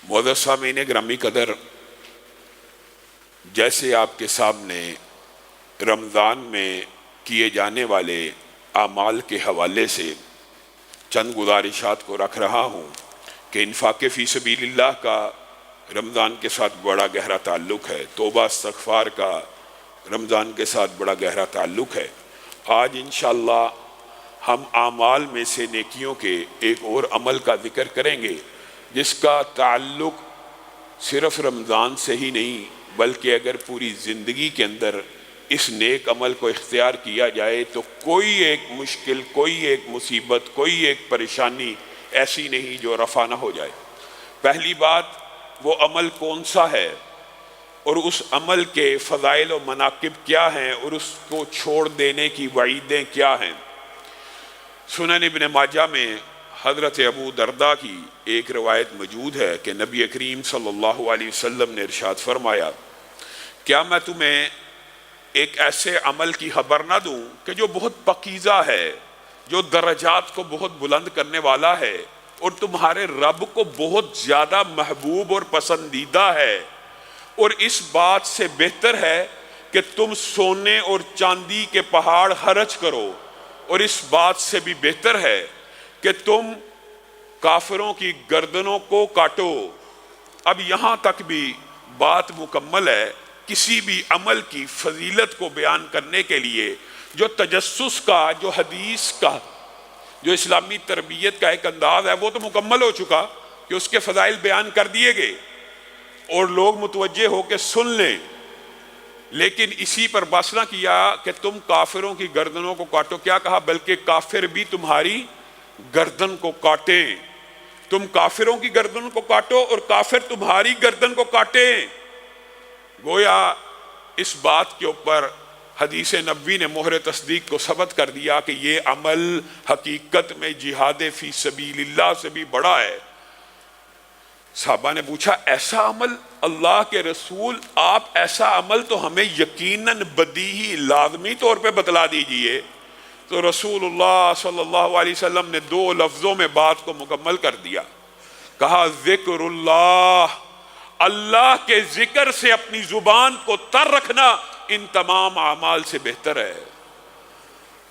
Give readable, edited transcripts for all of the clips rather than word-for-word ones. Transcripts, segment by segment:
معزز سامعین گرامی قدر، جیسے آپ کے سامنے رمضان میں کیے جانے والے اعمال کے حوالے سے چند گزارشات کو رکھ رہا ہوں کہ انفاق فی سبیل اللہ کا رمضان کے ساتھ بڑا گہرا تعلق ہے، توبہ استغفار کا رمضان کے ساتھ بڑا گہرا تعلق ہے۔ آج انشاءاللہ ہم اعمال میں سے نیکیوں کے ایک اور عمل کا ذکر کریں گے جس کا تعلق صرف رمضان سے ہی نہیں بلکہ اگر پوری زندگی کے اندر اس نیک عمل کو اختیار کیا جائے تو کوئی ایک مشکل، کوئی ایک مصیبت، کوئی ایک پریشانی ایسی نہیں جو رفع نہ ہو جائے۔ پہلی بات، وہ عمل کون سا ہے اور اس عمل کے فضائل و مناقب کیا ہیں اور اس کو چھوڑ دینے کی وعیدیں کیا ہیں۔ سنن ابن ماجہ میں حضرت ابو درداء کی ایک روایت موجود ہے کہ نبی کریم صلی اللہ علیہ وسلم نے ارشاد فرمایا، کیا میں تمہیں ایک ایسے عمل کی خبر نہ دوں کہ جو بہت پاکیزہ ہے، جو درجات کو بہت بلند کرنے والا ہے اور تمہارے رب کو بہت زیادہ محبوب اور پسندیدہ ہے، اور اس بات سے بہتر ہے کہ تم سونے اور چاندی کے پہاڑ خرچ کرو، اور اس بات سے بھی بہتر ہے کہ تم کافروں کی گردنوں کو کاٹو۔ اب یہاں تک بھی بات مکمل ہے۔ کسی بھی عمل کی فضیلت کو بیان کرنے کے لیے جو تجسس کا، جو حدیث کا، جو اسلامی تربیت کا ایک انداز ہے وہ تو مکمل ہو چکا کہ اس کے فضائل بیان کر دیے گئے اور لوگ متوجہ ہو کے سن لیں، لیکن اسی پر بس نہ کیا کہ تم کافروں کی گردنوں کو کاٹو، کیا کہا بلکہ کافر بھی تمہاری گردن کو کاٹیں۔ تم کافروں کی گردن کو کاٹو اور کافر تمہاری گردن کو کاٹیں۔ گویا اس بات کے اوپر حدیث نبوی نے مہر تصدیق کو ثبت کر دیا کہ یہ عمل حقیقت میں جہاد فی سبیل اللہ سے بھی بڑا ہے۔ صحابہ نے پوچھا، ایسا عمل اللہ کے رسول، آپ ایسا عمل تو ہمیں یقیناً بدیہی لازمی طور پہ بتلا دیجئے۔ تو رسول اللہ صلی اللہ علیہ وسلم نے 2 لفظوں میں بات کو مکمل کر دیا، کہا ذکر اللہ، اللہ کے ذکر سے اپنی زبان کو تر رکھنا ان تمام اعمال سے بہتر ہے۔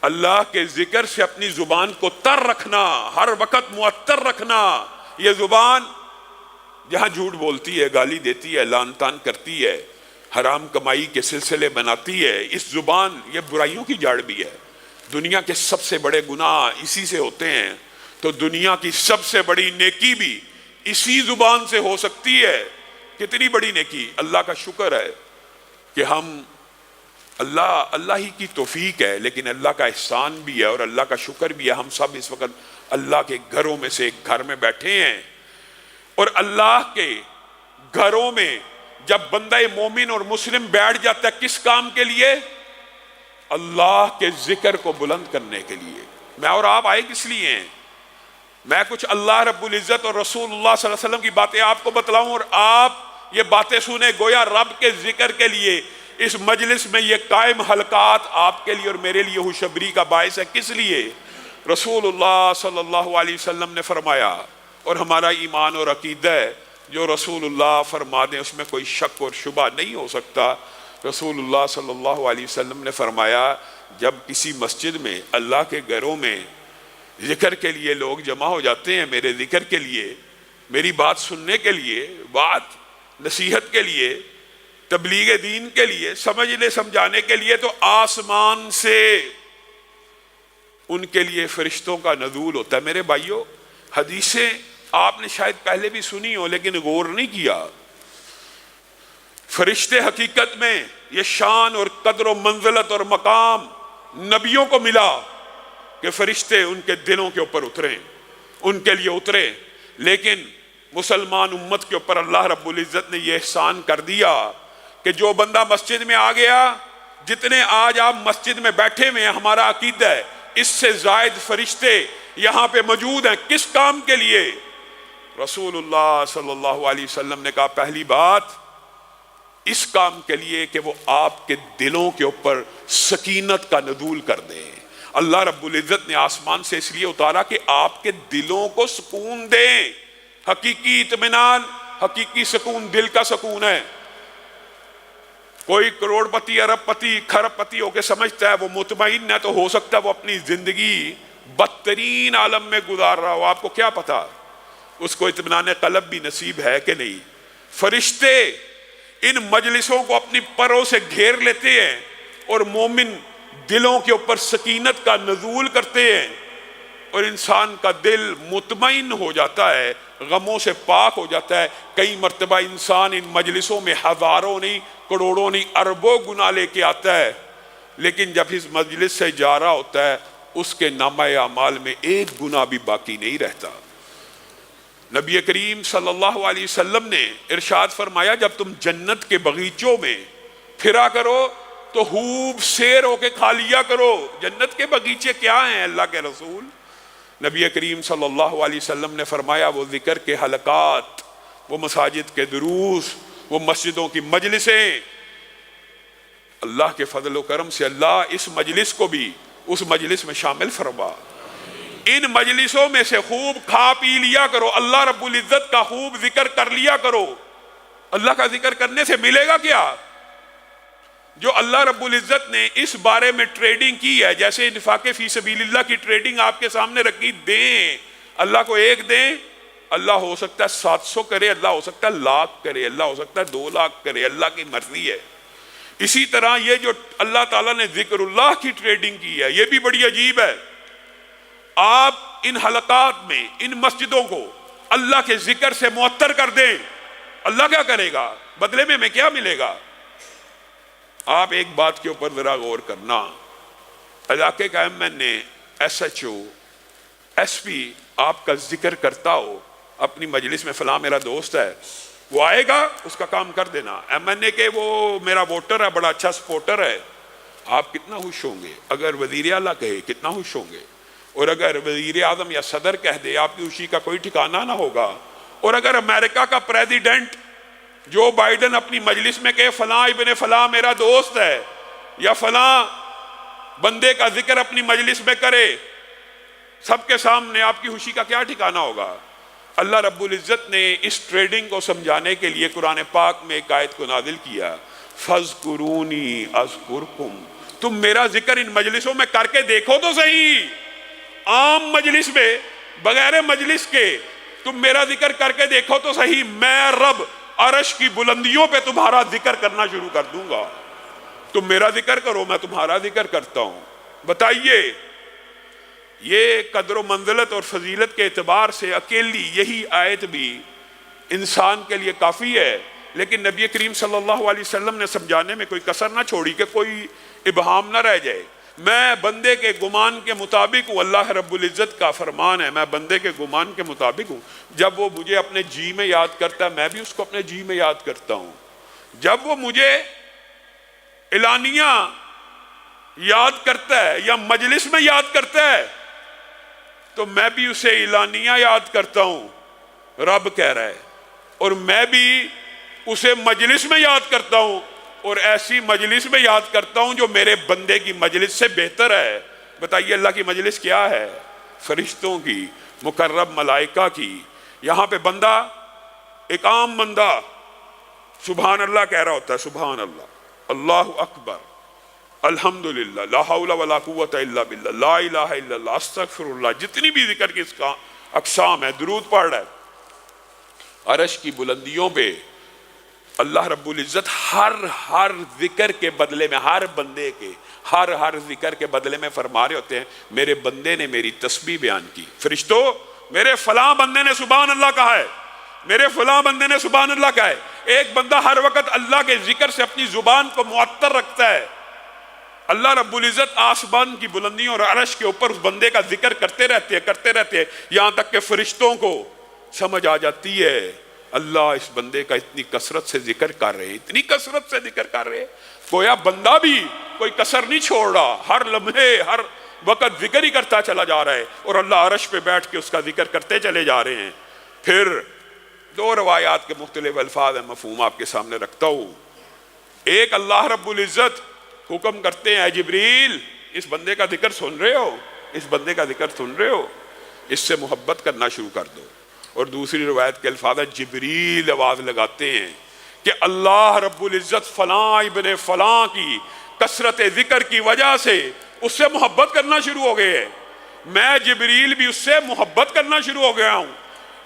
اللہ کے ذکر سے اپنی زبان کو تر رکھنا، ہر وقت معطر رکھنا۔ یہ زبان جہاں جھوٹ بولتی ہے، گالی دیتی ہے، لعن طعن کرتی ہے، حرام کمائی کے سلسلے بناتی ہے، اس زبان یہ برائیوں کی جڑ بھی ہے۔ دنیا کے سب سے بڑے گناہ اسی سے ہوتے ہیں، تو دنیا کی سب سے بڑی نیکی بھی اسی زبان سے ہو سکتی ہے۔ کتنی بڑی نیکی! اللہ کا شکر ہے کہ ہم اللہ ہی کی توفیق ہے، لیکن اللہ کا احسان بھی ہے اور اللہ کا شکر بھی ہے، ہم سب اس وقت اللہ کے گھروں میں سے ایک گھر میں بیٹھے ہیں، اور اللہ کے گھروں میں جب بندہ مومن اور مسلم بیٹھ جاتا ہے کس کام کے لیے؟ اللہ کے ذکر کو بلند کرنے کے لیے۔ میں اور آپ آئے کس لیے ہیں؟ میں کچھ اللہ رب العزت اور رسول اللہ صلی اللہ علیہ وسلم کی باتیں آپ کو بتلاؤں اور آپ یہ باتیں سنیں، گویا رب کے ذکر کے لیے اس مجلس میں یہ قائم حلقات آپ کے لیے اور میرے لیے خوشبری کا باعث ہے۔ کس لیے؟ رسول اللہ صلی اللہ علیہ وسلم نے فرمایا، اور ہمارا ایمان اور عقیدہ ہے جو رسول اللہ فرما دیں اس میں کوئی شک اور شبہ نہیں ہو سکتا۔ رسول اللہ صلی اللہ علیہ وسلم نے فرمایا، جب کسی مسجد میں، اللہ کے گھروں میں ذکر کے لیے لوگ جمع ہو جاتے ہیں، میرے ذکر کے لیے، میری بات سننے کے لیے، بات نصیحت کے لیے، تبلیغ دین کے لیے، سمجھنے سمجھانے کے لیے، تو آسمان سے ان کے لیے فرشتوں کا نزول ہوتا ہے۔ میرے بھائیوں، حدیثیں آپ نے شاید پہلے بھی سنی ہو لیکن غور نہیں کیا۔ فرشتے حقیقت میں یہ شان اور قدر و منزلت اور مقام نبیوں کو ملا کہ فرشتے ان کے دلوں کے اوپر اترے، ان کے لیے اترے، لیکن مسلمان امت کے اوپر اللہ رب العزت نے یہ احسان کر دیا کہ جو بندہ مسجد میں آ گیا، جتنے آج آپ مسجد میں بیٹھے ہوئے ہیں، ہمارا عقیدہ ہے اس سے زائد فرشتے یہاں پہ موجود ہیں۔ کس کام کے لیے؟ رسول اللہ صلی اللہ علیہ وسلم نے کہا، پہلی بات اس کام کے لیے کہ وہ آپ کے دلوں کے اوپر سکینت کا نزول کر دیں۔ اللہ رب العزت نے آسمان سے اس لیے اتارا کہ آپ کے دلوں کو سکون دیں، حقیقی اطمینان، حقیقی سکون دل کا سکون ہے۔ کوئی کروڑپتی، ارب پتی، کھرب پتی ہو کے سمجھتا ہے وہ مطمئن ہے، تو ہو سکتا ہے وہ اپنی زندگی بدترین عالم میں گزار رہا ہو، آپ کو کیا پتا اس کو اطمینان قلب بھی نصیب ہے کہ نہیں۔ فرشتے ان مجلسوں کو اپنی پروں سے گھیر لیتے ہیں اور مومن دلوں کے اوپر سکینت کا نزول کرتے ہیں، اور انسان کا دل مطمئن ہو جاتا ہے، غموں سے پاک ہو جاتا ہے۔ کئی مرتبہ انسان ان مجلسوں میں ہزاروں نہیں، کروڑوں نہیں، اربوں گناہ لے کے آتا ہے، لیکن جب اس مجلس سے جا رہا ہوتا ہے اس کے نامہ اعمال میں ایک گناہ بھی باقی نہیں رہتا۔ نبی کریم صلی اللہ علیہ وسلم نے ارشاد فرمایا، جب تم جنت کے باغیچوں میں پھرا کرو تو خوب سیر ہو کے کھا لیا کرو۔ جنت کے باغیچے کیا ہیں اللہ کے رسول؟ نبی کریم صلی اللہ علیہ وسلم نے فرمایا وہ ذکر کے حلقات، وہ مساجد کے دروس، وہ مسجدوں کی مجلسیں۔ اللہ کے فضل و کرم سے اللہ اس مجلس کو بھی اس مجلس میں شامل فرما۔ ان مجلسوں میں سے خوب کھا پی لیا کرو، اللہ رب العزت کا خوب ذکر کر لیا کرو۔ اللہ کا ذکر کرنے سے ملے گا کیا؟ جو اللہ رب العزت نے اس بارے میں ٹریڈنگ کی ہے، جیسے انفاق فی سبیل اللہ کی ٹریڈنگ آپ کے سامنے رکھی، دیں اللہ کو ایک دیں، اللہ ہو سکتا ہے 700 کرے، اللہ ہو سکتا ہے 1,00,000 کرے، اللہ ہو سکتا ہے 2,00,000 کرے، اللہ کی مرضی ہے۔ اسی طرح یہ جو اللہ تعالیٰ نے ذکر اللہ کی ٹریڈنگ کی ہے، یہ بھی بڑی عجیب ہے۔ آپ ان حلقات میں، ان مسجدوں کو اللہ کے ذکر سے معطر کر دیں، اللہ کیا کرے گا؟ بدلے میں ہمیں کیا ملے گا؟ آپ ایک بات کے اوپر ذرا غور کرنا، علاقے کا M N A, S H O, S P آپ کا ذکر کرتا ہو اپنی مجلس میں، فلاں میرا دوست ہے، وہ آئے گا، اس کا کام کر دینا۔ ایم این اے کے وہ میرا ووٹر ہے، بڑا اچھا سپورٹر ہے، آپ کتنا خوش ہوں گے؟ اگر وزیر اعلیٰ کہے کتنا خوش ہوں گے؟ اور اگر وزیر اعظم یا صدر کہہ دے آپ کی خوشی کا کوئی ٹھکانہ نہ ہوگا۔ اور اگر امریکہ کا پریزیڈنٹ جو بائیڈن اپنی مجلس میں کہے فلاں ابن فلاں میرا دوست ہے، یا فلاں بندے کا ذکر اپنی مجلس میں کرے سب کے سامنے، آپ کی خوشی کا کیا ٹھکانہ ہوگا؟ اللہ رب العزت نے اس ٹریڈنگ کو سمجھانے کے لیے قرآن پاک میں ایک آیت کو نازل کیا، فَاذْكُرُونِي أَذْكُرْكُمْ، تم میرا ذکر ان مجلسوں میں کر کے دیکھو تو صحیح، عام مجلس میں بغیر مجلس کے تم میرا ذکر کر کے دیکھو تو صحیح، میں رب عرش کی بلندیوں پہ تمہارا ذکر کرنا شروع کر دوں گا۔ تم میرا ذکر کرو، میں تمہارا ذکر کرتا ہوں۔ بتائیے، یہ قدر و منزلت اور فضیلت کے اعتبار سے اکیلی یہی آیت بھی انسان کے لیے کافی ہے، لیکن نبی کریم صلی اللہ علیہ وسلم نے سمجھانے میں کوئی کسر نہ چھوڑی کہ کوئی ابہام نہ رہ جائے۔ میں بندے کے گمان کے مطابق ہوں، اللہ رب العزت کا فرمان ہے، میں بندے کے گمان کے مطابق ہوں۔ جب وہ مجھے اپنے جی میں یاد کرتا ہے، میں بھی اس کو اپنے جی میں یاد کرتا ہوں۔ جب وہ مجھے اعلانیہ یاد کرتا ہے یا مجلس میں یاد کرتا ہے تو میں بھی اسے اعلانیہ یاد کرتا ہوں، رب کہہ رہا ہے، اور میں بھی اسے مجلس میں یاد کرتا ہوں، اور ایسی مجلس میں یاد کرتا ہوں جو میرے بندے کی مجلس سے بہتر ہے۔ بتائیے اللہ کی مجلس کیا ہے؟ فرشتوں کی، مقرب ملائکہ کی۔ یہاں پہ بندہ، ایک عام بندہ سبحان اللہ کہہ رہا ہوتا ہے، سبحان اللہ، اللہ اکبر، الحمدللہ، لا حول ولا قوت الا باللہ، لا الہ الا اللہ، استغفر اللہ، جتنی بھی ذکر کی اس کا اقسام ہے، درود پڑھ رہا ہے۔ عرش کی بلندیوں پہ اللہ رب العزت ہر ذکر کے بدلے میں، ہر بندے کے ہر ذکر کے بدلے میں فرما رہے ہوتے ہیں میرے بندے نے میری تسبیح بیان کی۔ فرشتوں، میرے فلاں بندے نے سبحان اللہ کہا ہے، میرے فلاں بندے نے سبحان اللہ کہا ہے۔ ایک بندہ ہر وقت اللہ کے ذکر سے اپنی زبان کو معطر رکھتا ہے، اللہ رب العزت آسمان کی بلندیوں اور عرش کے اوپر اس بندے کا ذکر کرتے رہتے ہیں، یہاں تک کہ فرشتوں کو سمجھ آ جاتی ہے اللہ اس بندے کا اتنی کثرت سے ذکر کر رہے، اتنی کثرت سے ذکر کر رہے، گویا بندہ بھی کوئی کسر نہیں چھوڑ رہا، ہر لمحے ہر وقت ذکر ہی کرتا چلا جا رہا ہے، اور اللہ عرش پہ بیٹھ کے اس کا ذکر کرتے چلے جا رہے ہیں۔ پھر دو روایات کے مختلف الفاظ ہیں، مفہوم آپ کے سامنے رکھتا ہوں۔ ایک، اللہ رب العزت حکم کرتے ہیں، اے جبریل اس بندے کا ذکر سن رہے ہو، اس بندے کا ذکر سن رہے ہو، اس سے محبت کرنا شروع کر دو۔ اور دوسری روایت کے الفاظ جبریل آواز لگاتے ہیں کہ اللہ رب العزت فلاں ابن فلاں کی کثرت ذکر کی وجہ سے اس سے محبت کرنا شروع ہو گئے ہیں، میں جبریل بھی اس سے محبت کرنا شروع ہو گیا ہوں۔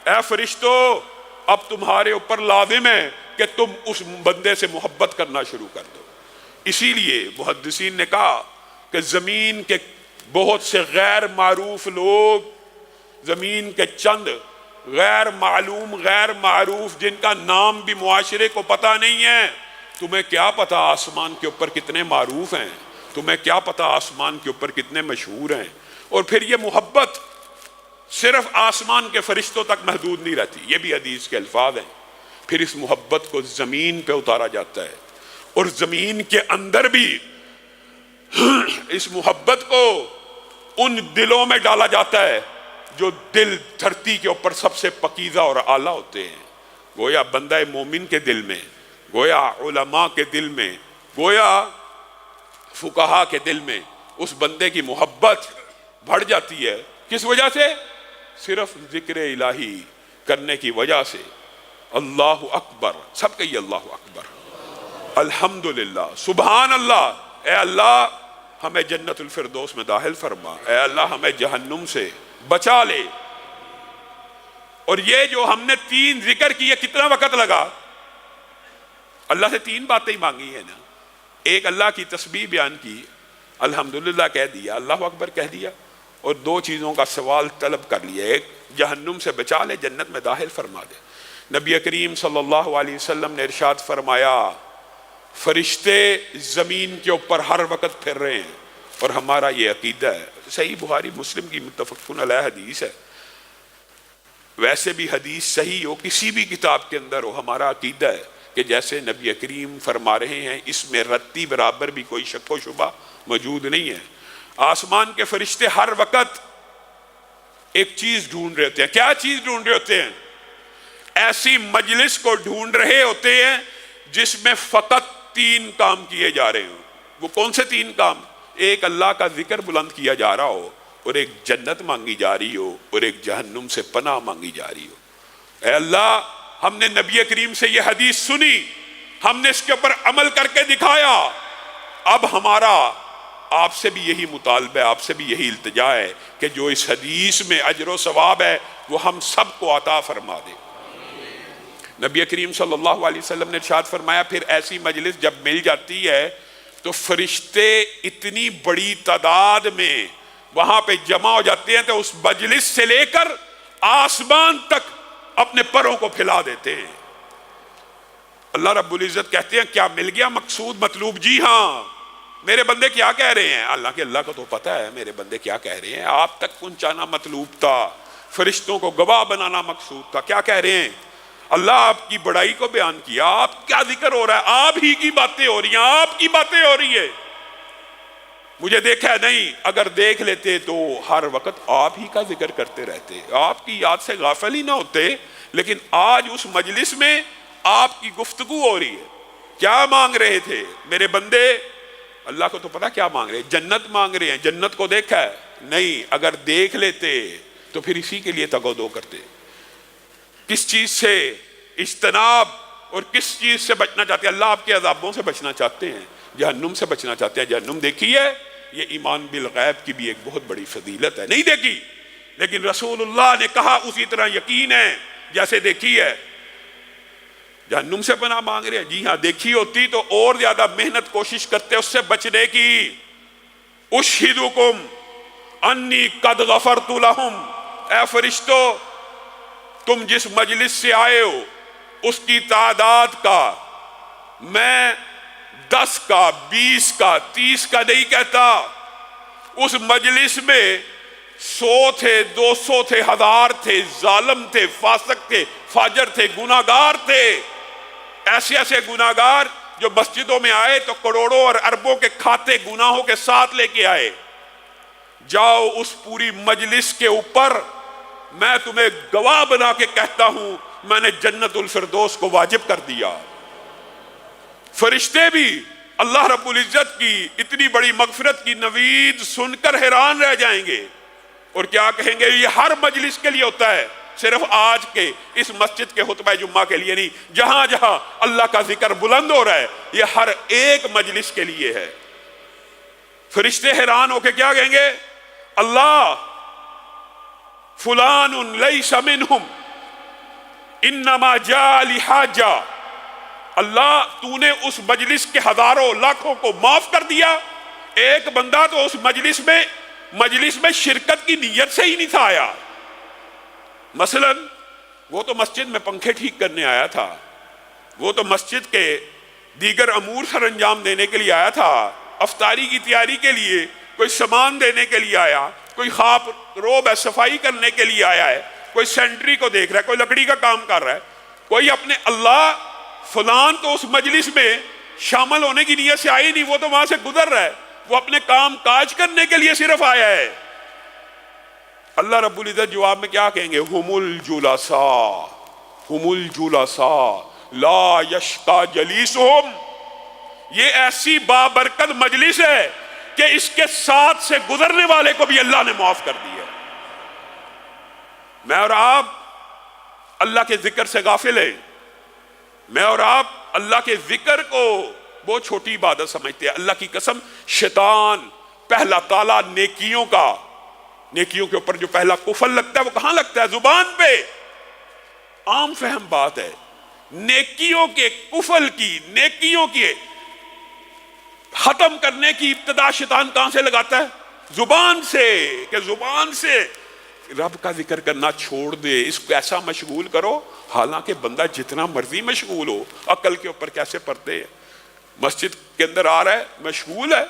اے فرشتو، اب تمہارے اوپر لازم ہے کہ تم اس بندے سے محبت کرنا شروع کر دو۔ اسی لیے محدثین نے کہا کہ زمین کے بہت سے غیر معروف لوگ، زمین کے چند غیر معلوم غیر معروف جن کا نام بھی معاشرے کو پتہ نہیں ہے، تمہیں کیا پتہ آسمان کے اوپر کتنے معروف ہیں، تمہیں کیا پتہ آسمان کے اوپر کتنے مشہور ہیں۔ اور پھر یہ محبت صرف آسمان کے فرشتوں تک محدود نہیں رہتی، یہ بھی حدیث کے الفاظ ہیں، پھر اس محبت کو زمین پہ اتارا جاتا ہے، اور زمین کے اندر بھی اس محبت کو ان دلوں میں ڈالا جاتا ہے جو دل دھرتی کے اوپر سب سے پکیزہ اور اعلیٰ ہوتے ہیں۔ گویا بندہ مومن کے دل میں، گویا علماء کے دل میں، گویا فقہا کے دل میں اس بندے کی محبت بڑھ جاتی ہے۔ کس وجہ سے؟ صرف ذکر الہی کرنے کی وجہ سے۔ اللہ اکبر، سب کہیے اللہ اکبر، الحمدللہ، سبحان اللہ۔ اے اللہ ہمیں جنت الفردوس میں داخل فرما، اے اللہ ہمیں جہنم سے بچا لے۔ اور یہ جو ہم نے 3 ذکر کیے، کتنا وقت لگا؟ اللہ سے 3 باتیں مانگی ہیں نا، ایک اللہ کی تسبیح بیان کی، الحمدللہ کہہ دیا، اللہ اکبر کہہ دیا، اور 2 چیزوں کا سوال طلب کر لیا، ایک جہنم سے بچا لے، جنت میں داخل فرما دے۔ نبی کریم صلی اللہ علیہ وسلم نے ارشاد فرمایا فرشتے زمین کے اوپر ہر وقت پھر رہے ہیں، اور ہمارا یہ عقیدہ ہے، صحیح بخاری مسلم کی متفقن علیہ حدیث ہے، ویسے بھی حدیث صحیح ہو کسی بھی کتاب کے اندر ہو، ہمارا عقیدہ ہے کہ جیسے نبی کریم فرما رہے ہیں اس میں رتی برابر بھی کوئی شک و شبہ موجود نہیں ہے۔ آسمان کے فرشتے ہر وقت ایک چیز ڈھونڈ رہے ہوتے ہیں۔ کیا چیز ڈھونڈ رہے ہوتے ہیں؟ ایسی مجلس کو ڈھونڈ رہے ہوتے ہیں جس میں فقط 3 کام کیے جا رہے ہوں۔ وہ کون سے 3 کام؟ ایک اللہ کا ذکر بلند کیا جا رہا ہو، اور ایک جنت مانگی جا رہی ہو، اور ایک جہنم سے پناہ مانگی جا رہی ہو۔ اے اللہ ہم نے نبی کریم سے یہ حدیث سنی، ہم نے اس کے اوپر عمل کر کے دکھایا، اب ہمارا آپ سے بھی یہی مطالبہ ہے، آپ سے بھی یہی التجا ہے کہ جو اس حدیث میں اجر و ثواب ہے وہ ہم سب کو عطا فرما دے۔ نبی کریم صلی اللہ علیہ وسلم نے ارشاد فرمایا پھر ایسی مجلس جب مل جاتی ہے تو فرشتے اتنی بڑی تعداد میں وہاں پہ جمع ہو جاتے ہیں تو اس مجلس سے لے کر آسمان تک اپنے پروں کو پھیلا دیتے ہیں۔ اللہ رب العزت کہتے ہیں کیا مل گیا مقصود مطلوب؟ جی ہاں، میرے بندے کیا کہہ رہے ہیں؟ اللہ کے اللہ کو تو پتہ ہے میرے بندے کیا کہہ رہے ہیں، آپ تک پہنچانا مطلوب تھا، فرشتوں کو گواہ بنانا مقصود تھا۔ کیا کہہ رہے ہیں؟ اللہ آپ کی بڑائی کو بیان کیا، آپ کیا ذکر ہو رہا ہے؟ آپ ہی کی باتیں ہو رہی ہیں، آپ کی باتیں ہو رہی ہیں، مجھے دیکھا نہیں، اگر دیکھ لیتے تو ہر وقت آپ ہی کا ذکر کرتے رہتے، آپ کی یاد سے غافل ہی نہ ہوتے، لیکن آج اس مجلس میں آپ کی گفتگو ہو رہی ہے۔ کیا مانگ رہے تھے میرے بندے؟ اللہ کو تو پتا کیا مانگ رہے ہیں، جنت مانگ رہے ہیں۔ جنت کو دیکھا ہے؟ نہیں، اگر دیکھ لیتے تو پھر اسی کے لیے تگودو کرتے۔ کس چیز سے اجتناب اور کس چیز سے بچنا چاہتے ہیں؟ اللہ آپ کے عذابوں سے بچنا چاہتے ہیں، جہنم سے بچنا چاہتے ہیں۔ جہنم دیکھی ہے؟ یہ ایمان بالغیب کی بھی ایک بہت بڑی فضیلت ہے۔ نہیں دیکھی، لیکن رسول اللہ نے کہا اسی طرح یقین ہے جیسے دیکھی ہے۔ جہنم سے پناہ مانگ رہے ہیں؟ جی ہاں، دیکھی ہوتی تو اور زیادہ محنت کوشش کرتے اس سے بچنے کی۔ اشہدکم انی قد غفرت لہم، اے فرشتو تم جس مجلس سے آئے ہو اس کی تعداد کا میں 10 کا 20 کا 30 کا نہیں کہتا، اس مجلس میں 100 تھے، 200 تھے، 1000 تھے، ظالم تھے، فاسق تھے، فاجر تھے، گناہگار تھے، ایسے ایسے گناہگار جو مسجدوں میں آئے تو کروڑوں اور اربوں کے کھاتے گناہوں کے ساتھ لے کے آئے۔ جاؤ اس پوری مجلس کے اوپر میں تمہیں گواہ بنا کے کہتا ہوں میں نے جنت الفردوس کو واجب کر دیا۔ فرشتے بھی اللہ رب العزت کی اتنی بڑی مغفرت کی نوید سن کر حیران رہ جائیں گے، اور کیا کہیں گے؟ یہ ہر مجلس کے لیے ہوتا ہے، صرف آج کے اس مسجد کے خطبہ جمعہ کے لیے نہیں، جہاں جہاں اللہ کا ذکر بلند ہو رہا ہے یہ ہر ایک مجلس کے لیے ہے۔ فرشتے حیران ہو کے کیا کہیں گے؟ اللہ فلان لیس منہم انما جاء لحاجہ، اللہ تو نے اس مجلس کے ہزاروں لاکھوں کو معاف کر دیا، ایک بندہ تو اس مجلس میں شرکت کی نیت سے ہی نہیں تھا آیا۔ مثلا وہ تو مسجد میں پنکھے ٹھیک کرنے آیا تھا، وہ تو مسجد کے دیگر امور سر انجام دینے کے لیے آیا تھا، افطاری کی تیاری کے لیے کوئی سامان دینے کے لیے آیا، کوئی خواب روب ہے صفائی کرنے کے لیے آیا ہے، کوئی سینٹری کو دیکھ رہا ہے، کوئی لکڑی کا کام کر رہا ہے، کوئی اپنے اللہ فلان تو اس مجلس میں شامل ہونے کی نیت سے آئی نہیں، وہ تو وہاں سے گزر رہا ہے، وہ اپنے کام کاج کرنے کے لیے صرف آیا ہے۔ اللہ رب العزت جواب میں کیا کہیں گے؟ ہم الجلساء لا یشقی جلیسہم، یہ ایسی بابرکت مجلس ہے کہ اس کے ساتھ سے گزرنے والے کو بھی اللہ نے معاف کر دیا۔ میں اور آپ اللہ کے ذکر سے غافل ہیں، میں اور آپ اللہ کے ذکر کو بہت چھوٹی عبادت سمجھتے ہیں۔ اللہ کی قسم شیطان پہلا تالا نیکیوں کے اوپر جو پہلا کفل لگتا ہے وہ کہاں لگتا ہے؟ زبان پہ۔ عام فہم بات ہے، نیکیوں کے کفل کی، نیکیوں کے ختم کرنے کی ابتدا شیطان کہاں سے لگاتا ہے؟ زبان سے، کہ زبان سے رب کا ذکر کرنا چھوڑ دے، اس کو ایسا مشغول کرو، حالانکہ بندہ جتنا مرضی مشغول ہو، عقل کے اوپر کیسے پردے ہیں۔ مسجد کے اندر آ رہا ہے مشغول ہے،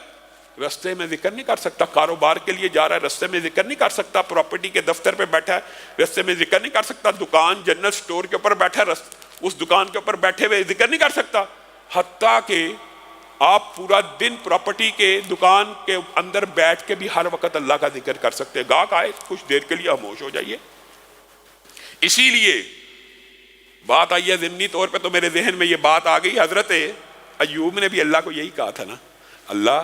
رستے میں ذکر نہیں کر سکتا، کاروبار کے لیے جا رہا ہے رستے میں ذکر نہیں کر سکتا، پراپرٹی کے دفتر پہ بیٹھا ہے رستے میں ذکر نہیں کر سکتا، دکان جنرل سٹور کے اوپر بیٹھا ہے اس دکان کے اوپر بیٹھے ہوئے ذکر نہیں کر سکتا، حتیٰ کہ آپ پورا دن پراپرٹی کے دکان کے اندر بیٹھ کے بھی ہر وقت اللہ کا ذکر کر سکتے ہیں۔ گاہک آئے کچھ دیر کے لیے خاموش ہو جائیے۔ اسی لیے بات آئی ہے ضمنی طور پہ تو میرے ذہن میں یہ بات آ گئی، حضرت ایوب نے بھی اللہ کو یہی کہا تھا نا، اللہ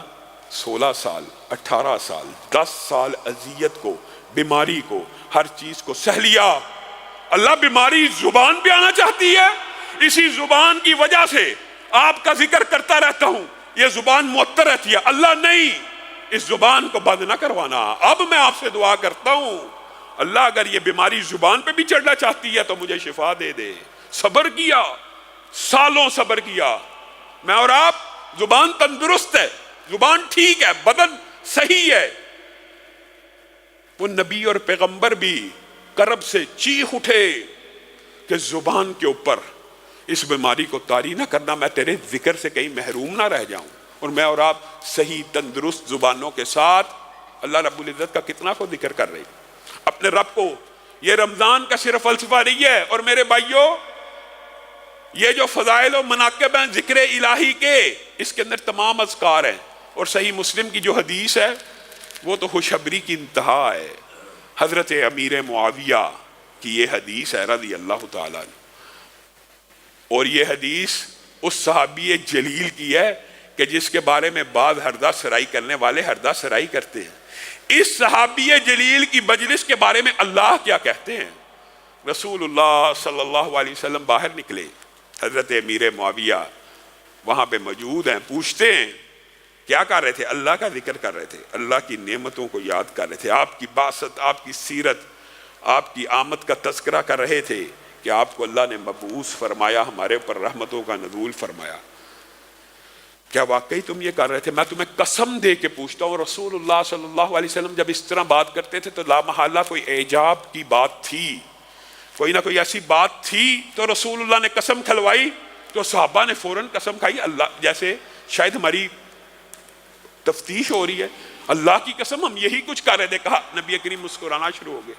16 سال 18 سال 10 سال اذیت کو، بیماری کو، ہر چیز کو سہ لیا، اللہ بیماری زبان پہ آنا چاہتی ہے، اسی زبان کی وجہ سے آپ کا ذکر کرتا رہتا ہوں، یہ زبان معطر رہتی ہے، اللہ نہیں اس زبان کو بند نہ کروانا۔ اب میں آپ سے دعا کرتا ہوں اللہ اگر یہ بیماری زبان پہ بھی چڑھنا چاہتی ہے تو مجھے شفا دے دے۔ صبر کیا، سالوں صبر کیا، میں اور آپ زبان تندرست ہے، زبان ٹھیک ہے، بدن صحیح ہے۔ وہ نبی اور پیغمبر بھی کرب سے چیخ اٹھے کہ زبان کے اوپر اس بیماری کو طاری نہ کرنا، میں تیرے ذکر سے کہیں محروم نہ رہ جاؤں۔ اور میں اور آپ صحیح تندرست زبانوں کے ساتھ اللہ رب العزت کا کتنا کو ذکر کر رہے ہیں اپنے رب کو۔ یہ رمضان کا صرف فلسفہ نہیں ہے، اور میرے بھائیوں یہ جو فضائل و مناقب ہیں ذکر الہی کے، اس کے اندر تمام اذکار ہیں، اور صحیح مسلم کی جو حدیث ہے وہ تو خوشخبری کی انتہا ہے۔ حضرت امیر معاویہ کی یہ حدیث ہے رضی اللہ تعالیٰ عنہ، اور یہ حدیث اس صحابی جلیل کی ہے کہ جس کے بارے میں بعض ہردہ سرائی کرنے والے ہردہ سرائی کرتے ہیں۔ اس صحابی جلیل کی مجلس کے بارے میں اللہ کیا کہتے ہیں؟ رسول اللہ صلی اللہ علیہ وسلم باہر نکلے، حضرت امیر معاویہ وہاں پہ موجود ہیں، پوچھتے ہیں کیا کر رہے تھے؟ اللہ کا ذکر کر رہے تھے، اللہ کی نعمتوں کو یاد کر رہے تھے، آپ کی باسط، آپ کی سیرت، آپ کی آمد کا تذکرہ کر رہے تھے کہ آپ کو اللہ نے مبعوث فرمایا، ہمارے اوپر رحمتوں کا نزول فرمایا۔ کیا واقعی تم یہ کر رہے تھے؟ میں تمہیں قسم دے کے پوچھتا ہوں، رسول اللہ صلی اللہ علیہ وسلم جب اس طرح بات کرتے تھے تو لا محالہ کوئی اعجاب کی بات تھی، کوئی نہ کوئی ایسی بات تھی، تو رسول اللہ نے قسم کھلوائی تو صحابہ نے فوراً قسم کھائی، اللہ جیسے شاید ہماری تفتیش ہو رہی ہے، اللہ کی قسم ہم یہی کچھ کر رہے تھے۔ کہا نبی کریم مسکرانا شروع ہو گئے،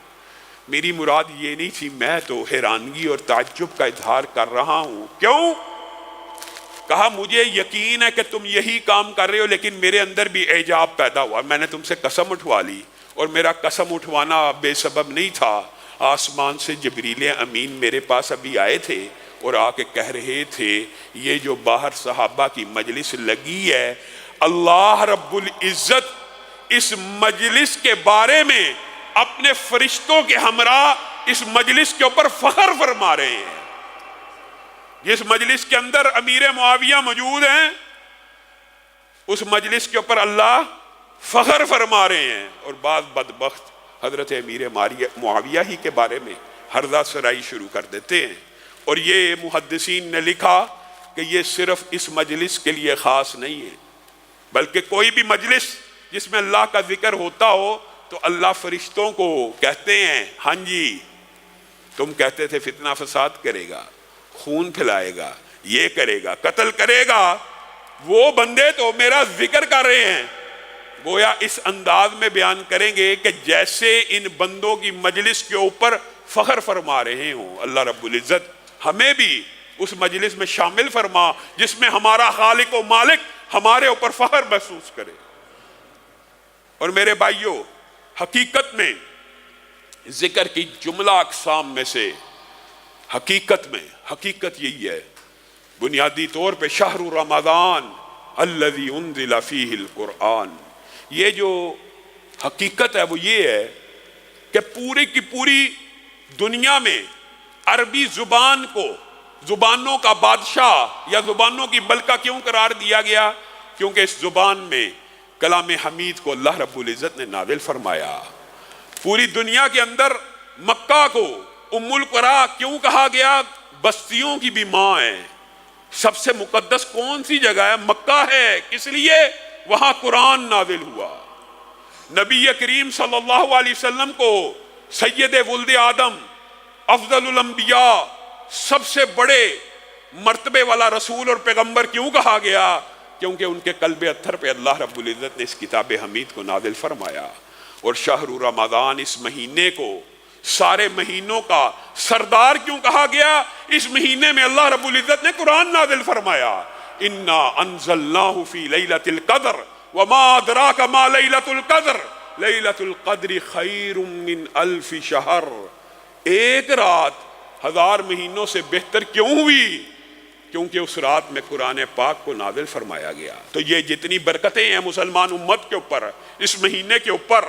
میری مراد یہ نہیں تھی، میں تو حیرانگی اور تعجب کا اظہار کر رہا ہوں۔ کیوں؟ کہا مجھے یقین ہے کہ تم یہی کام کر رہے ہو، لیکن میرے اندر بھی اعجاب پیدا ہوا، میں نے تم سے قسم اٹھوا لی، اور میرا قسم اٹھوانا بے سبب نہیں تھا۔ آسمان سے جبریل امین میرے پاس ابھی آئے تھے اور آ کے کہہ رہے تھے یہ جو باہر صحابہ کی مجلس لگی ہے، اللہ رب العزت اس مجلس کے بارے میں اپنے فرشتوں کے ہمراہ اس مجلس کے اوپر فخر فرما رہے ہیں. جس مجلس کے اندر امیر معاویہ موجود ہیں اس مجلس کے اوپر اللہ فخر فرما رہے ہیں، اور بعض بدبخت حضرت امیر معاویہ ہی کے بارے میں ہرزہ سرائی شروع کر دیتے ہیں. اور یہ محدثین نے لکھا کہ یہ صرف اس مجلس کے لیے خاص نہیں ہے، بلکہ کوئی بھی مجلس جس میں اللہ کا ذکر ہوتا ہو تو اللہ فرشتوں کو کہتے ہیں ہاں جی تم کہتے تھے فتنہ فساد کرے گا، خون پھیلائے گا، یہ کرے گا، قتل کرے گا، وہ بندے تو میرا ذکر کر رہے ہیں. گویا اس انداز میں بیان کریں گے کہ جیسے ان بندوں کی مجلس کے اوپر فخر فرما رہے ہوں. اللہ رب العزت ہمیں بھی اس مجلس میں شامل فرما جس میں ہمارا خالق و مالک ہمارے اوپر فخر محسوس کرے. اور میرے بھائیوں، حقیقت میں ذکر کی جملہ اقسام میں سے حقیقت یہی ہے، بنیادی طور پہ شہر رمضان الذی انزل فیہ القرآن، یہ جو حقیقت ہے وہ یہ ہے کہ پوری کی پوری دنیا میں عربی زبان کو زبانوں کا بادشاہ یا زبانوں کی ملکہ کیوں قرار دیا گیا؟ کیونکہ اس زبان میں کلام حمید کو اللہ رب العزت نے نازل فرمایا. پوری دنیا کے اندر مکہ کو ام القریٰ کیوں کہا گیا؟ بستیوں کی بھی ماں ہے. سب سے مقدس کون سی جگہ ہے؟ مکہ ہے. کس لیے؟ وہاں قرآن نازل ہوا. نبی کریم صلی اللہ علیہ وسلم کو سید ولد آدم، افضل الانبیاء، سب سے بڑے مرتبے والا رسول اور پیغمبر کیوں کہا گیا؟ کیونکہ ان کے قلب اطہر پہ اللہ رب العزت نے اس کتاب حمید کو نازل فرمایا. اور شہر رمضان، اس مہینے کو سارے مہینوں کا سردار کیوں کہا گیا؟ اس مہینے میں اللہ رب العزت نے قرآن نازل فرمایا. انا انزلناہ فی لیلۃ القدر وما ادراک ما لیلۃ القدر لیلۃ القدر خیر من الف شہر. ایک رات 1000 مہینوں سے بہتر کیوں ہوئی؟ کیونکہ اس رات میں قرآن پاک کو نازل فرمایا گیا. تو یہ جتنی برکتیں ہیں مسلمان امت کے اوپر اس مہینے کے اوپر،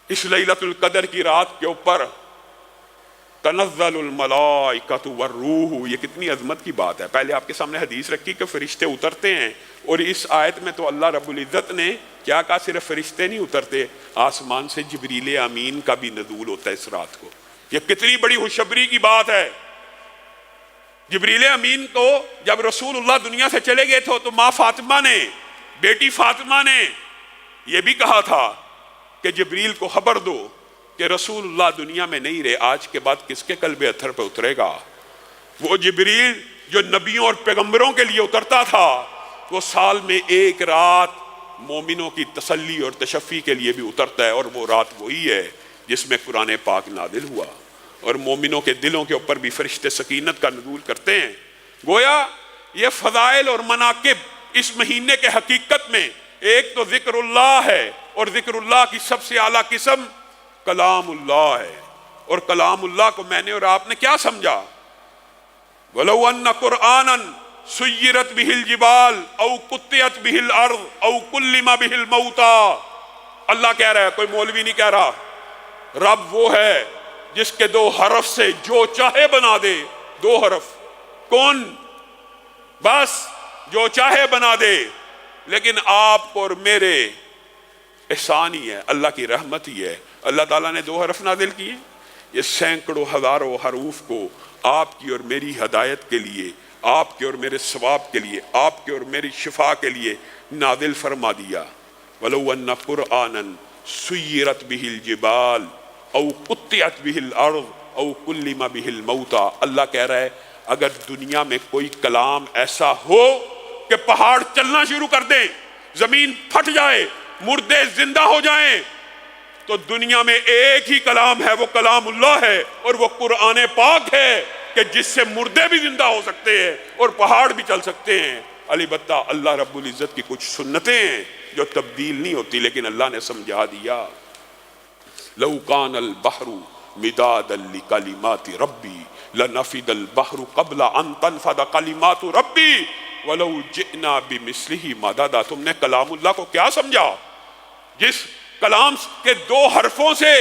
اس لیلۃ القدر کی رات کے اوپر، تنزل الملائکۃ والروح، یہ کتنی عظمت کی بات ہے. پہلے آپ کے سامنے حدیث رکھی کہ فرشتے اترتے ہیں، اور اس آیت میں تو اللہ رب العزت نے کیا کہا؟ صرف فرشتے نہیں اترتے، آسمان سے جبریل امین کا بھی نزول ہوتا ہے اس رات کو. یہ کتنی بڑی خوشخبری کی بات ہے. جبریل امین کو جب رسول اللہ دنیا سے چلے گئے تھے تو ماں فاطمہ نے، بیٹی فاطمہ نے یہ بھی کہا تھا کہ جبریل کو خبر دو کہ رسول اللہ دنیا میں نہیں رہے، آج کے بعد کس کے قلب اطہر پہ اترے گا؟ وہ جبریل جو نبیوں اور پیغمبروں کے لیے اترتا تھا وہ سال میں ایک رات مومنوں کی تسلی اور تشفی کے لیے بھی اترتا ہے، اور وہ رات وہی ہے جس میں قرآن پاک نازل ہوا. اور مومنوں کے دلوں کے اوپر بھی فرشتے سکینت کا نزول کرتے ہیں. گویا یہ فضائل اور مناقب اس مہینے کے حقیقت میں ایک تو ذکر اللہ ہے، اور ذکر اللہ کی سب سے اعلیٰ قسم کلام اللہ ہے. اور کلام اللہ کو میں نے اور آپ نے کیا سمجھا؟ وَلَوْ أَنَّ قُرْآنًا سُيِّرَتْ بِهِ الْجِبَالُ أَوْ قُطِّعَتْ بِهِ الْأَرْضُ أَوْ كُلِّمَ بِهِ الْمَوْتَى. اللہ کہہ رہا ہے، کوئی مولوی نہیں کہہ رہا. رب وہ ہے جس کے 2 حرف سے جو چاہے بنا دے. 2 حرف. کون؟ بس جو چاہے بنا دے. لیکن آپ کو اور میرے احسان ہی ہے، اللہ کی رحمت ہی ہے. اللہ تعالیٰ نے 2 حرف نازل کیے. یہ سینکڑوں ہزاروں حروف کو آپ کی اور میری ہدایت کے لیے، آپ کے اور میرے ثواب کے لیے، آپ کے اور میری شفا کے لیے نازل فرما دیا. وَلَوْ أَنَّ قُرْآنًا سُيِّرَتْ بِهِ الْجِبَالُ أَوْ قُطِّعَتْ بِهِ الْأَرْضُ أَوْ كُلِّمَ بِهِ الْمَوْتَى. اللہ کہہ رہا ہے اگر دنیا میں کوئی کلام ایسا ہو کہ پہاڑ چلنا شروع کر دیں، زمین پھٹ جائے، مردے زندہ ہو جائیں، تو دنیا میں ایک ہی کلام ہے، وہ کلام اللہ ہے، اور وہ قرآن پاک ہے کہ جس سے مردے بھی زندہ ہو سکتے ہیں اور پہاڑ بھی چل سکتے ہیں. البتہ اللہ رب العزت کی کچھ سنتیں ہیں جو تبدیل نہیں ہوتی، لیکن اللہ نے سمجھا دیا. لو کان البحر مدادا لکلمات ربی لنفد البحر قبل ان تنفد کلمات ربی ولو جئنا بمثلہ مددا. تم نے کلام اللہ کو کیا سمجھا؟ جس کلام کے 2 حرفوں سے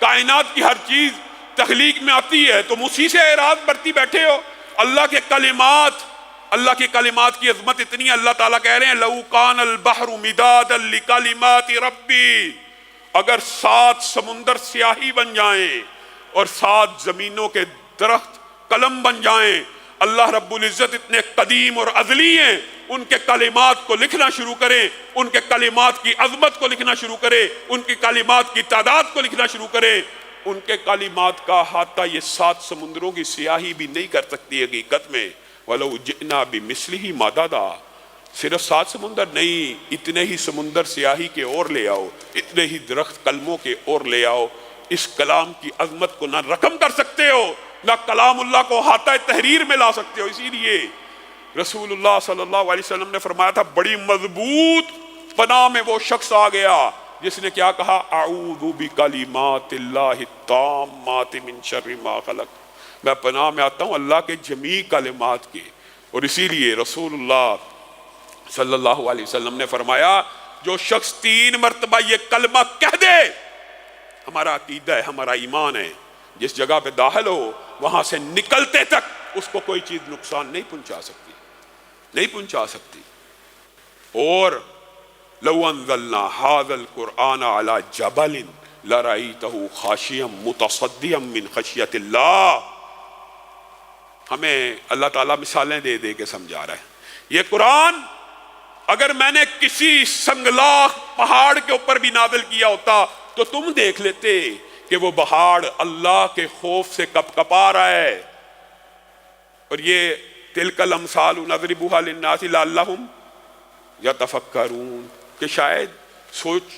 کائنات کی ہر چیز تخلیق میں آتی ہے، تم اسی سے اعراض برتی بیٹھے ہو۔ اللہ کے کلمات کی عظمت اتنی ہے، اللہ تعالیٰ کہہ رہے ہیں لَوْ كَانَ الْبَحْرُ مِدَادًا لِكَلِمَاتِ رَبِّي، اگر 7 سمندر سیاہی بن جائیں اور 7 زمینوں کے درخت قلم بن جائیں، اللہ رب العزت اتنے قدیم اور ازلی ہیں، ان کے کلمات کو لکھنا شروع کریں، ان کے کلمات کی عظمت کو لکھنا شروع کریں، ان کی کلمات کی تعداد کو لکھنا شروع کریں، ان کے کلمات کا احاطہ یہ 7 سمندروں کی سیاہی بھی نہیں کر سکتی حقیقت میں۔ وَلَوْ جِئْنَا بِمِثْلِهِ مَدَدًا، صرف 7 سمندر نہیں، اتنے ہی سمندر سیاہی کے اور لے آؤ، اتنے ہی درخت قلموں کے اور لے آؤ، اس کلام کی عظمت کو نہ رقم کر سکتے ہو، نہ کلام اللہ کو احاطہ تحریر میں لا سکتے ہو۔ اسی لیے رسول اللہ صلی اللہ علیہ وسلم نے فرمایا تھا بڑی مضبوط پناہ میں وہ شخص آ گیا جس نے کیا کہا، اعوذ بکلمات اللہ التامات من شر ما خلق، میں پناہ میں آتا ہوں اللہ کے جمیع کلمات کے۔ اور اسی لیے رسول اللہ صلی اللہ علیہ وسلم نے فرمایا جو شخص 3 مرتبہ یہ کلمہ کہہ دے، ہمارا عقیدہ ہے، ہمارا ایمان ہے، جس جگہ پہ داخل ہو وہاں سے نکلتے تک اس کو کوئی چیز نقصان نہیں پہنچا سکتی۔ اور لو انزلنا هذا القرآن على جبل لرأيته خاشعا متصدعا من خشیۃ اللہ، ہمیں اللہ تعالیٰ مثالیں دے دے کے سمجھا رہا ہے، یہ قرآن اگر میں نے کسی سنگلاخ پہاڑ کے اوپر بھی نازل کیا ہوتا تو تم دیکھ لیتے کہ وہ پہاڑ اللہ کے خوف سے کپ کپا رہا ہے۔ اور یہ تلک الامثال نضربها للناس لعلهم یتفکرون، کہ شاید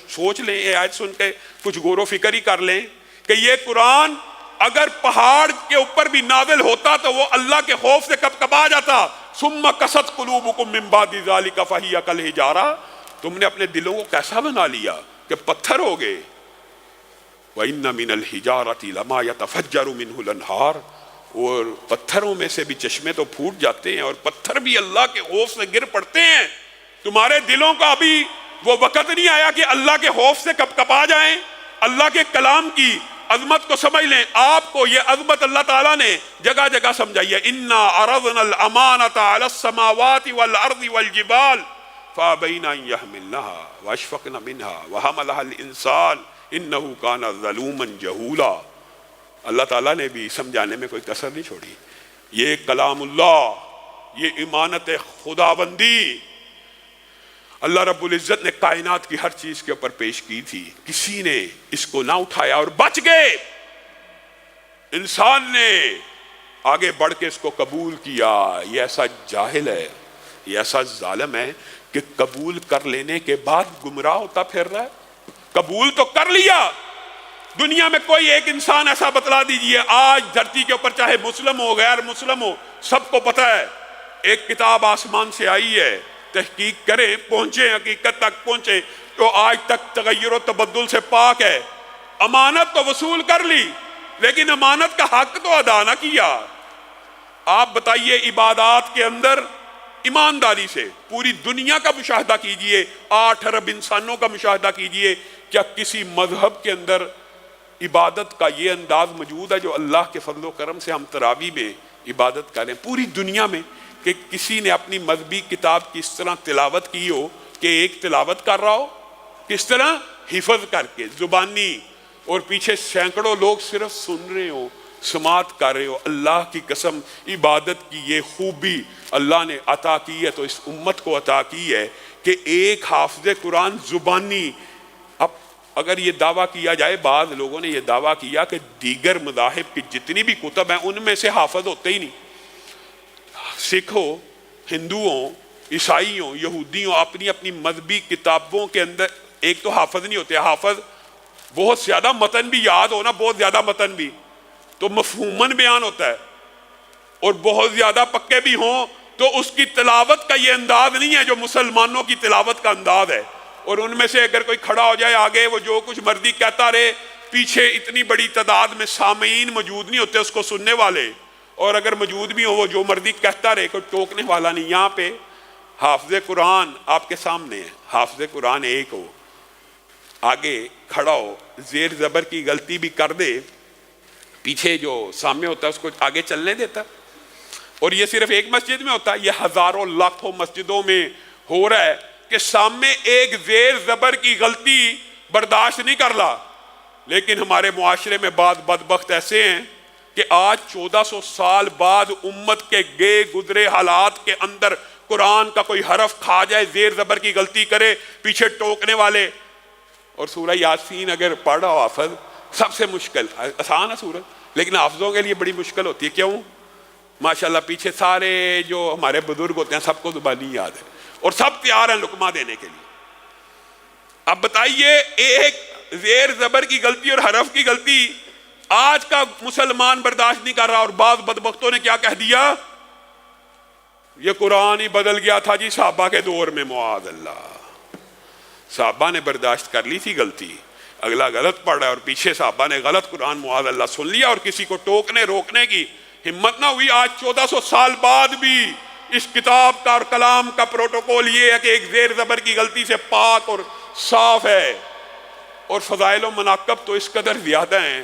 سوچ لیں، یہ آیت سن کے کچھ غور و فکر ہی کر لیں کہ یہ قرآن اگر پہاڑ کے اوپر بھی نازل ہوتا تو وہ اللہ کے خوف سے کب کبا جاتا۔ ثم قست قلوبکم من بعد ذلک فہی کالحجارہ، تم نے اپنے دلوں کو کیسا بنا لیا کہ پتھر ہو گئے۔ وَإِنَّ مِنَ الْحِجَارَةِ لَمَا يَتَفَجَّرُ مِنْهُ الْأَنْهَارُ، اور پتھروں میں سے بھی چشمے تو پھوٹ جاتے ہیں، اور پتھر بھی اللہ کے خوف سے گر پڑتے ہیں۔ تمہارے دلوں کا ابھی وہ وقت نہیں آیا کہ اللہ کے خوف سے کب کپا جائیں، اللہ کے کلام کی عظمت کو سمجھ لیں۔ آپ کو یہ عظمت اللہ تعالیٰ نے جگہ جگہ سمجھائی ہے، اِنَّا عَرَضْنَا الْأَمَانَةَ عَلَى السَّمَاوَاتِ وَالْأَرْضِ وَالْجِبَالِ فَأَبَيْنَ أَن يَحْمِلْنَهَا وَأَشْفَقْنَ مِنْهَا وَحَمَلَهَا الْإِنسَانُ إِنَّهُ كَانَ ظَلُومًا جَهُولًا۔ اللہ تعالیٰ نے بھی سمجھانے میں کوئی کسر نہیں چھوڑی۔ یہ کلام اللہ، یہ امانت خداوندی اللہ رب العزت نے کائنات کی ہر چیز کے اوپر پیش کی تھی، کسی نے اس کو نہ اٹھایا اور بچ گئے۔ انسان نے آگے بڑھ کے اس کو قبول کیا۔ یہ ایسا جاہل ہے، یہ ایسا ظالم ہے کہ قبول کر لینے کے بعد گمراہ ہوتا پھر رہا ہے۔ قبول تو کر لیا، دنیا میں کوئی ایک انسان ایسا بتلا دیجئے آج دھرتی کے اوپر، چاہے مسلم ہو غیر مسلم ہو، سب کو پتہ ہے ایک کتاب آسمان سے آئی ہے، تحقیق کریں، پہنچیں، حقیقت تک پہنچیں، تو آج تک تغیر و تبدل سے پاک ہے۔ امانت تو وصول کر لی لیکن امانت کا حق تو ادا نہ کیا۔ آپ بتائیے عبادات کے اندر ایمانداری سے پوری دنیا کا مشاہدہ کیجئے، 8 ارب انسانوں کا مشاہدہ کیجئے، کیا کسی مذہب کے اندر عبادت کا یہ انداز موجود ہے جو اللہ کے فضل و کرم سے ہم تراویح میں عبادت کریں پوری دنیا میں، کہ کسی نے اپنی مذہبی کتاب کی اس طرح تلاوت کی ہو کہ ایک تلاوت کر رہا ہو، کس طرح حفظ کر کے زبانی، اور پیچھے سینکڑوں لوگ صرف سن رہے ہو، سماعت کر رہے ہو۔ اللہ کی قسم عبادت کی یہ خوبی اللہ نے عطا کی ہے تو اس امت کو عطا کی ہے کہ ایک حافظ قرآن زبانی، اب اگر یہ دعویٰ کیا جائے، بعض لوگوں نے یہ دعویٰ کیا کہ دیگر مذاہب کی جتنی بھی کتب ہیں ان میں سے حافظ ہوتے ہی نہیں، سکھ ہو، ہندو ہوں، عیسائی ہوں، یہودی ہوں، اپنی اپنی مذہبی کتابوں کے اندر ایک تو حافظ نہیں ہوتے، حافظ بہت زیادہ متن بھی یاد ہونا، بہت زیادہ متن بھی تو مفہوماً بیان ہوتا ہے، اور بہت زیادہ پکے بھی ہوں تو اس کی تلاوت کا یہ انداز نہیں ہے جو مسلمانوں کی تلاوت کا انداز ہے۔ اور ان میں سے اگر کوئی کھڑا ہو جائے آگے، وہ جو کچھ مرضی کہتا رہے، پیچھے اتنی بڑی تعداد میں سامعین موجود نہیں ہوتے اس کو سننے والے، اور اگر موجود بھی ہو وہ جو مرضی کہتا رہے، کوئی ٹوکنے والا نہیں۔ یہاں پہ حافظ قرآن آپ کے سامنے ہے، حافظ قرآن ایک ہو، آگے کھڑا ہو، زیر زبر کی غلطی بھی کر دے، پیچھے جو سامنے ہوتا ہے اس کو آگے چلنے دیتا؟ اور یہ صرف ایک مسجد میں ہوتا ہے، یہ ہزاروں لاکھوں مسجدوں میں ہو رہا ہے کہ سامنے ایک زیر زبر کی غلطی برداشت نہیں کر رہا، لیکن ہمارے معاشرے میں بعض بدبخت ایسے ہیں کہ آج 1400 سال بعد امت کے گئے گزرے حالات کے اندر قرآن کا کوئی حرف کھا جائے، زیر زبر کی غلطی کرے، پیچھے ٹوکنے والے. اور سورہ یاسین اگر پڑھا ہو حافظ، سب سے مشکل، آسان ہے سورت لیکن حافظوں کے لیے بڑی مشکل ہوتی ہے. کیوں؟ ماشاءاللہ پیچھے سارے جو ہمارے بزرگ ہوتے ہیں سب کو زبانی یاد ہے اور سب تیار ہیں لقمہ دینے کے لیے. اب بتائیے ایک زیر زبر کی غلطی اور حرف کی غلطی آج کا مسلمان برداشت نہیں کر رہا، اور بعض بدبختوں نے کیا کہہ دیا؟ یہ قرآن ہی بدل گیا تھا جی صحابہ کے دور میں. معاذ اللہ، صحابہ نے برداشت کر لی تھی غلطی، اگلا غلط پڑھ رہا ہے اور پیچھے صحابہ نے غلط قرآن معاذ اللہ سن لیا اور کسی کو ٹوکنے روکنے کی ہمت نہ ہوئی. آج 1400 سال بعد بھی اس کتاب کا اور کلام کا پروٹوکول یہ ہے کہ ایک زیر زبر کی غلطی سے پاک اور صاف ہے. اور فضائل و مناقب تو اس قدر زیادہ ہیں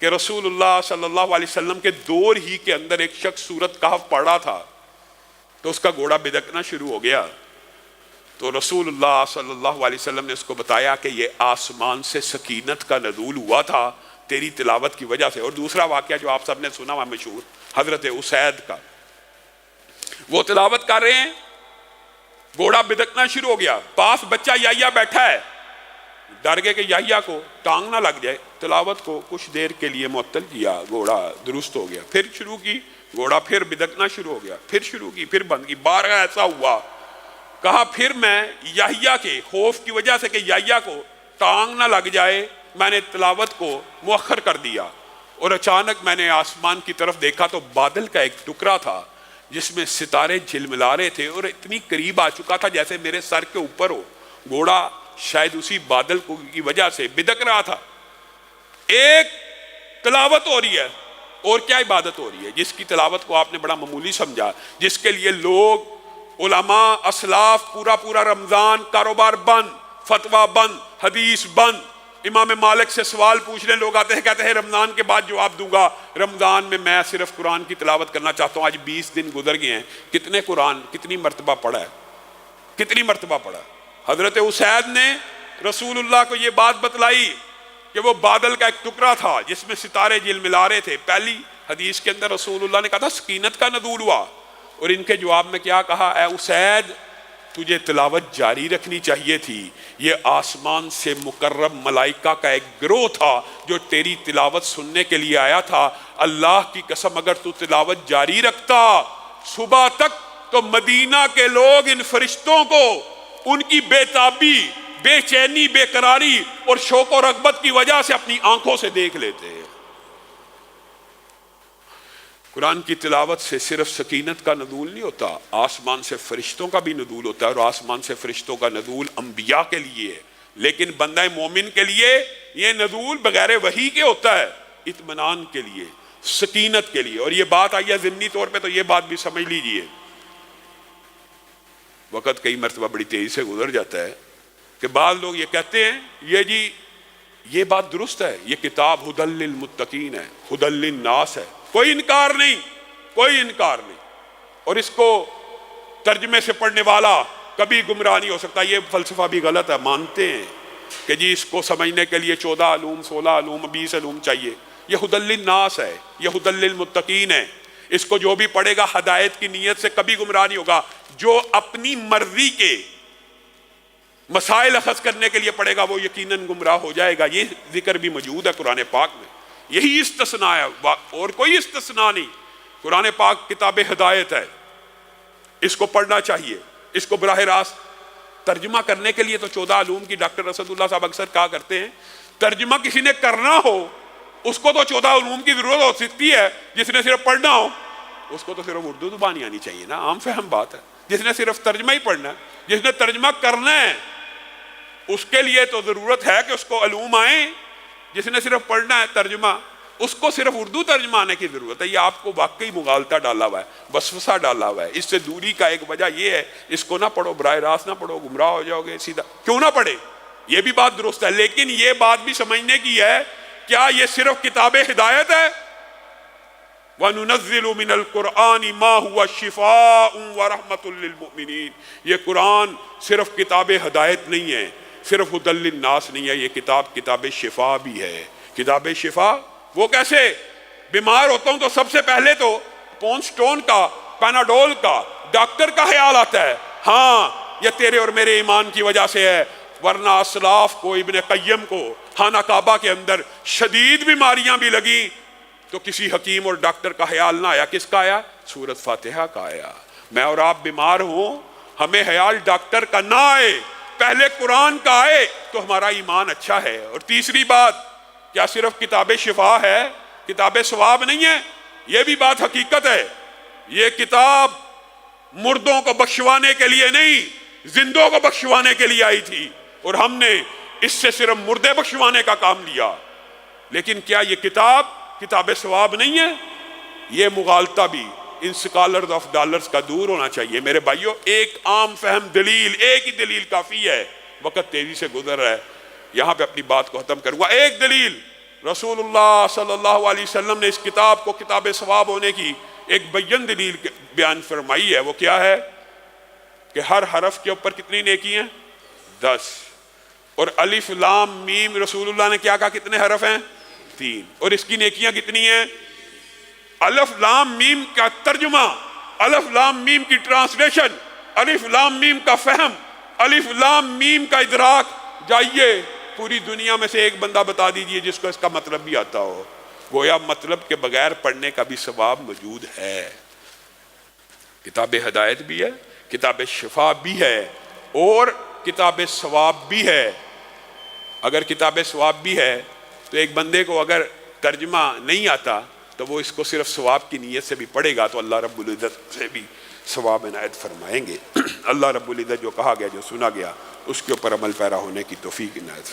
کہ رسول اللہ صلی اللہ علیہ وسلم کے دور ہی کے اندر ایک شخص سورۃ کہف پڑھ رہا تھا تو اس کا گھوڑا بدکنا شروع ہو گیا. تو رسول اللہ صلی اللہ علیہ وسلم نے اس کو بتایا کہ یہ آسمان سے سکینت کا نزول ہوا تھا تیری تلاوت کی وجہ سے. اور دوسرا واقعہ جو آپ سب نے سنا ہوا مشہور، حضرت اسید کا، وہ تلاوت کر رہے ہیں، گھوڑا بدکنا شروع ہو گیا، پاس بچہ یحییٰ بیٹھا ہے، ڈر گئے کہ یحییٰ کو ٹانگ نہ لگ جائے، تلاوت کو کچھ دیر کے لیے معطل کیا، گھوڑا درست ہو گیا، پھر شروع کی، گھوڑا پھر بدکنا شروع ہو گیا، پھر شروع کی، پھر بند کی، بارہ ایسا ہوا. کہا پھر میں یحییٰ کے خوف کی وجہ سے کہ یحییٰ کو ٹانگ نہ لگ جائے میں نے تلاوت کو مؤخر کر دیا. اور اچانک میں نے آسمان کی طرف دیکھا تو بادل کا ایک ٹکڑا تھا جس میں ستارے جھلملا رہے تھے اور اتنی قریب آ چکا تھا جیسے میرے سر کے اوپر ہو. گھوڑا شاید اسی بادل کی وجہ سے بدک رہا تھا. ایک تلاوت ہو رہی ہے اور کیا عبادت ہو رہی ہے جس کی تلاوت کو آپ نے بڑا معمولی سمجھا، جس کے لیے لوگ علماء اسلاف پورا رمضان کاروبار بند، فتویٰ بند، حدیث بند. امام مالک سے سوال پوچھنے لوگ آتے ہیں، کہتے ہیں رمضان کے بعد جواب دوں گا، رمضان میں صرف قرآن کی تلاوت کرنا چاہتا ہوں. آج 20 دن گزر گئے ہیں، کتنے قرآن کتنی مرتبہ پڑھا ہے؟ کتنی مرتبہ پڑھا؟ حضرت اسید نے رسول اللہ کو یہ بات بتلائی کہ وہ بادل کا ایک ٹکڑا تھا جس میں ستارے جھلملا رہے تھے. پہلی حدیث کے اندر رسول اللہ نے کہا تھا سکینت کا نزول ہوا، اور ان کے جواب میں کیا کہا؟ اے اسید تجھے تلاوت جاری رکھنی چاہیے تھی، یہ آسمان سے مکرم ملائکہ کا ایک گروہ تھا جو تیری تلاوت سننے کے لیے آیا تھا. اللہ کی قسم اگر تو تلاوت جاری رکھتا صبح تک تو مدینہ کے لوگ ان فرشتوں کو ان کی بے تابی، بے چینی، بے قراری اور شوق و رغبت کی وجہ سے اپنی آنکھوں سے دیکھ لیتے. قرآن کی تلاوت سے صرف سکینت کا نزول نہیں ہوتا، آسمان سے فرشتوں کا بھی نزول ہوتا ہے. اور آسمان سے فرشتوں کا نزول انبیاء کے لیے ہے، لیکن بندہ مومن کے لیے یہ نزول بغیر وحی کے ہوتا ہے، اطمینان کے لیے، سکینت کے لیے. اور یہ بات آئی ہے ضمنی طور پہ تو یہ بات بھی سمجھ لیجئے. وقت کئی مرتبہ بڑی تیزی سے گزر جاتا ہے کہ بعض لوگ یہ کہتے ہیں یہ جی یہ بات درست ہے، یہ کتاب ھدی للمتقین ہے، ھدی للناس ہے، کوئی انکار نہیں، کوئی انکار نہیں. اور اس کو ترجمے سے پڑھنے والا کبھی گمراہ نہیں ہو سکتا. یہ فلسفہ بھی غلط ہے. مانتے ہیں کہ جی اس کو سمجھنے کے لیے 14 علوم، 16 علوم، 20 علوم چاہیے. یہ ھدی للناس ہے، یہ ھدی للمتقین ہے. اس کو جو بھی پڑھے گا ہدایت کی نیت سے کبھی گمراہ نہیں ہوگا. جو اپنی مرضی کے مسائل اخذ کرنے کے لیے پڑھے گا وہ یقیناً گمراہ ہو جائے گا. یہ ذکر بھی موجود ہے قرآن پاک میں. یہی استثناء ہے اور کوئی استثناء نہیں. قرآن پاک کتاب ہدایت ہے، اس کو پڑھنا چاہیے. اس کو براہ راست ترجمہ کرنے کے لیے تو 14 علوم کی ڈاکٹر اسد اللہ صاحب اکثر کہا کرتے ہیں ترجمہ کسی نے کرنا ہو اس کو تو 14 علوم کی ضرورت ہو سکتی ہے. جس نے صرف پڑھنا ہو اس کو تو صرف اردو زبان ہی آنی چاہیے نا، عام فہم بات ہے. جس نے صرف ترجمہ ہی پڑھنا ہے، جس نے ترجمہ کرنا ہے اس کے لیے تو ضرورت ہے کہ اس کو علوم آئیں. جس نے صرف پڑھنا ہے ترجمہ اس کو صرف اردو ترجمہ آنے کی ضرورت ہے. یہ آپ کو واقعی مغالطہ ڈالا ہوا ہے، وسوسہ ڈالا ہوا ہے. اس سے دوری کا ایک وجہ یہ ہے اس کو نہ پڑھو، براہ راست نہ پڑھو، گمراہ ہو جاؤ گے. سیدھا کیوں نہ پڑھے؟ یہ بھی بات درست ہے، لیکن یہ بات بھی سمجھنے کی ہے، کیا یہ صرف کتاب ہدایت ہے؟ وَنُنَزِّلُ مِنَ الْقُرْآنِ مَا هُوَ شِفَاءٌ وَرَحْمَةٌ لِّلْمُؤْمِنِينَ۔ یہ قرآن صرف کتاب ہدایت نہیں ہے، صرف ہدی للناس نہیں ہے، یہ کتاب شفا بھی ہے۔ کتاب شفا وہ کیسے؟ بیمار ہوتا ہوں تو سب سے پہلے تو پونسٹون کا، پیناڈول کا، ڈاکٹر کا خیال آتا ہے، ہاں یہ تیرے اور میرے ایمان کی وجہ سے ہے، ورنہ اسلاف کو، ابن قیم کو خانہ کعبہ کے اندر شدید بیماریاں بھی لگیں تو کسی حکیم اور ڈاکٹر کا خیال نہ آیا، کس کا آیا؟ سورۃ فاتحہ کا آیا۔ میں اور آپ بیمار ہوں، ہمیں خیال ڈاکٹر کا نہ آئے، پہلے قرآن کا آئے تو ہمارا ایمان اچھا ہے۔ اور تیسری بات، کیا صرف کتاب شفا ہے، کتاب ثواب نہیں ہے؟ یہ بھی بات حقیقت ہے، یہ کتاب مردوں کو بخشوانے کے لیے نہیں، زندوں کو بخشوانے کے لیے آئی تھی، اور ہم نے اس سے صرف مردے بخشوانے کا کام لیا۔ لیکن کیا یہ کتاب ثواب نہیں ہے؟ یہ مغالطہ بھی ان سکالرز آف ڈالرز کا دور ہونا چاہیے۔ میرے بھائیوں، ایک عام فہم دلیل، ایک ہی دلیل کافی ہے، وقت تیزی سے گزر رہا ہے، یہاں پہ اپنی بات کو ختم کروں گا۔ ایک دلیل، رسول اللہ صلی اللہ علیہ وسلم نے اس کتاب کو کتاب ثواب ہونے کی ایک بیان دلیل بیان فرمائی ہے، وہ کیا ہے؟ کہ ہر حرف کے اوپر کتنی نیکی ہیں؟ 10۔ اور الف لام میم رسول اللہ نے کیا کہا کتنے حرف ہیں؟ 3۔ اور اس کی نیکیاں کتنی ہیں؟ الف لام میم کا ترجمہ، الف لام میم کی ٹرانسلیشن، الف لام میم کا فہم، الف لام میم کا ادراک۔ جائیے پوری دنیا میں سے ایک بندہ بتا دیجئے جس کو اس کا مطلب بھی آتا ہو۔ گویا مطلب کے بغیر پڑھنے کا بھی ثواب موجود ہے۔ کتاب ہدایت بھی ہے، کتاب شفا بھی ہے، اور کتاب ثواب بھی ہے۔ اگر کتاب ثواب بھی ہے تو ایک بندے کو اگر ترجمہ نہیں آتا تو وہ اس کو صرف ثواب کی نیت سے بھی پڑھے گا تو اللہ رب العزت سے بھی ثواب عنایت فرمائیں گے۔ اللہ رب العزت جو کہا گیا، جو سنا گیا، اس کے اوپر عمل پیرا ہونے کی توفیق عنایت